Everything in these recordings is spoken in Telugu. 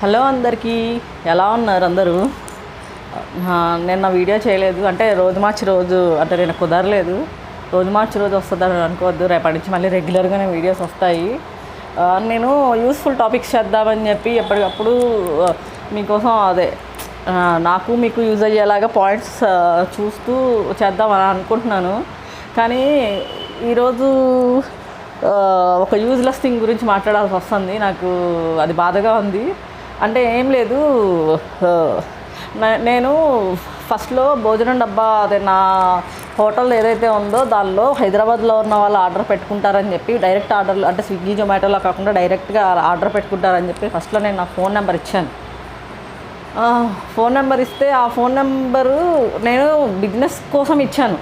హలో అందరికీ, ఎలా ఉన్నారు అందరూ? నిన్న వీడియో చేయలేదు, అంటే రోజు మార్చి రోజు అంటే నేను కుదరలేదు. రోజు మార్చి రోజు వస్తుందని అనుకోవద్దు, రేపటి నుంచి మళ్ళీ రెగ్యులర్గానే వీడియోస్ వస్తాయి. నేను యూస్ఫుల్ టాపిక్స్ చేద్దామని చెప్పి ఎప్పటికప్పుడు మీకోసం నాకు మీకు యూజ్ అయ్యేలాగా పాయింట్స్ చూస్తూ చేద్దామని అనుకుంటున్నాను. కానీ ఈరోజు ఒక యూజ్లెస్ థింగ్ గురించి మాట్లాడాల్సి వస్తుంది. నాకు అది బాధగా ఉంది. అంటే ఏం లేదు, నేను ఫస్ట్లో భోజనం డబ్బా నా హోటల్ ఏదైతే ఉందో దానిలో హైదరాబాద్లో ఉన్న వాళ్ళు ఆర్డర్ పెట్టుకుంటారని చెప్పి డైరెక్ట్ ఆర్డర్లు, అంటే స్విగ్గీ జొమాటోలో కాకుండా డైరెక్ట్గా ఆర్డర్ పెట్టుకుంటారని చెప్పి ఫస్ట్లో నేను నా ఫోన్ నెంబర్ ఇచ్చాను. ఫోన్ నెంబర్ ఇస్తే ఆ ఫోన్ నెంబరు నేను బిజినెస్ కోసం ఇచ్చాను.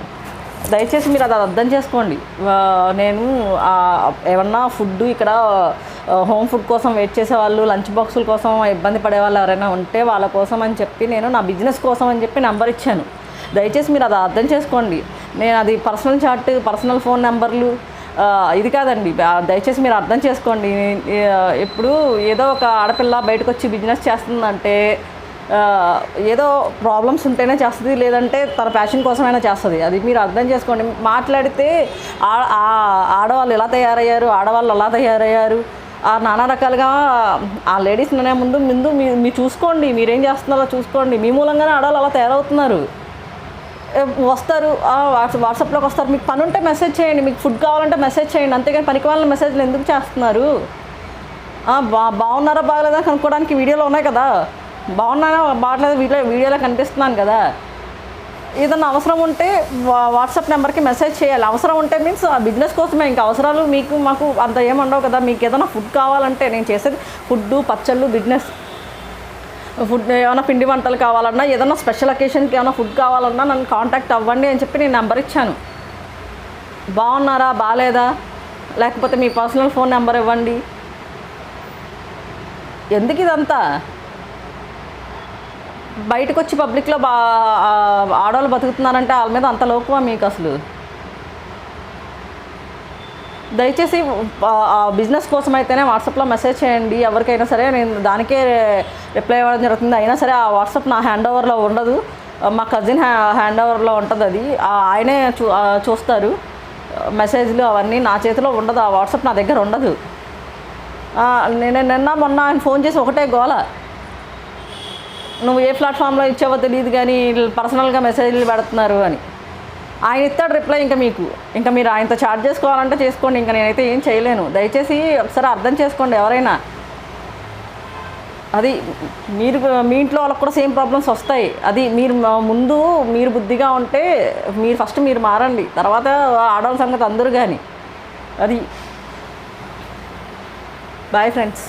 దయచేసి మీరు అది అర్థం చేసుకోండి. నేను ఏమన్నా ఫుడ్ ఇక్కడ హోమ్ ఫుడ్ కోసం వెయిట్ చేసేవాళ్ళు, లంచ్ బాక్సుల కోసం ఇబ్బంది పడేవాళ్ళు ఎవరైనా ఉంటే వాళ్ళ కోసం అని చెప్పి నేను నా బిజినెస్ కోసం అని చెప్పి నెంబర్ ఇచ్చాను. దయచేసి మీరు అది అర్థం చేసుకోండి. నేను అది పర్సనల్ చాట్, పర్సనల్ ఫోన్ నెంబర్లు ఇది కాదండి. దయచేసి మీరు అర్థం చేసుకోండి. ఇప్పుడు ఏదో ఒక ఆడపిల్ల బయటకు వచ్చి బిజినెస్ చేస్తుందంటే ఏదో ప్రాబ్లమ్స్ ఉంటేనే చేస్తుంది, లేదంటే తన ప్యాషన్ కోసమైనా చేస్తుంది. అది మీరు అర్థం చేసుకోండి. మాట్లాడితే ఆడవాళ్ళు ఎలా తయారయ్యారు, ఆడవాళ్ళు అలా తయారయ్యారు, నానా రకాలుగా ఆ లేడీస్ అనే ముందు మీరు చూసుకోండి. మీరేం చేస్తున్నారో చూసుకోండి. మీ మూలంగానే ఆడవాళ్ళు అలా తయారవుతున్నారు. వస్తారు, వాట్సాప్లోకి వస్తారు. మీకు పని ఉంటే మెసేజ్ చేయండి, మీకు ఫుడ్ కావాలంటే మెసేజ్ చేయండి, అంతేగాని పనికి వాళ్ళ మెసేజ్లు ఎందుకు చేస్తున్నారు? బాగున్నారా బాగలేదా కనుక్కోవడానికి వీడియోలో ఉన్నాయి కదా. బాగున్నానా బాగలేదు వీడియోలో కనిపిస్తున్నాను కదా. ఏదన్నా అవసరం ఉంటే వాట్సాప్ నెంబర్కి మెసేజ్ చేయాలి. అవసరం ఉంటే మీన్స్ ఆ బిజినెస్ కోసమే, ఇంకా అవసరాలు మీకు మాకు అంత ఏముండవు కదా. మీకు ఏదైనా ఫుడ్ కావాలంటే, నేను చేసేది ఫుడ్, పచ్చళ్ళు బిజినెస్. ఫుడ్ ఏమైనా పిండి వంటలు కావాలన్నా, ఏదైనా స్పెషల్ అకేషన్కి ఏమైనా ఫుడ్ కావాలన్నా నన్ను కాంటాక్ట్ అవ్వండి అని చెప్పి నేను నెంబర్ ఇచ్చాను. బాగున్నారా బాగాలేదా, లేకపోతే మీ పర్సనల్ ఫోన్ నెంబర్ ఇవ్వండి. ఎందుకు ఇదంతా? బయటకు వచ్చి పబ్లిక్లో ఆడవాళ్ళు బతుకుతున్నారంటే వాళ్ళ మీద అంత లోకువా మీకు అసలు? దయచేసి బిజినెస్ కోసం అయితేనే వాట్సాప్లో మెసేజ్ చేయండి. ఎవరికైనా సరే నేను దానికే రిప్లై ఇవ్వడం జరుగుతుంది. అయినా సరే ఆ వాట్సాప్ నా హ్యాండ్ ఓవర్లో ఉండదు, మా కజిన్ హ్యాండ్ ఓవర్లో ఉంటుంది. అది ఆయనే చూస్తారు మెసేజ్లు అవన్నీ. నా చేతిలో ఉండదు, ఆ వాట్సాప్ నా దగ్గర ఉండదు. నేను నిన్న మొన్న ఆయన ఫోన్ చేసి ఒకటే గోల, నువ్వు ఏ ప్లాట్ఫామ్లో ఇచ్చావో తెలియదు కానీ పర్సనల్గా మెసేజ్లు పెడుతున్నారు అని. ఆయన ఇస్తాడు రిప్లై. ఇంకా మీరు ఆయనతో చాట్ చేసుకోవాలంటే చేసుకోండి, ఇంకా నేనైతే ఏం చేయలేను. దయచేసి ఒకసారి అర్థం చేసుకోండి ఎవరైనా. అది మీ ఇంట్లో వాళ్ళకి కూడా సేమ్ ప్రాబ్లమ్స్ వస్తాయి. అది ముందు మీరు బుద్ధిగా ఉంటే ఫస్ట్ మీరు మారండి, తర్వాత ఆడవాళ్ళ సంగతి అందరూ కానీ. అది బాయ్ ఫ్రెండ్స్.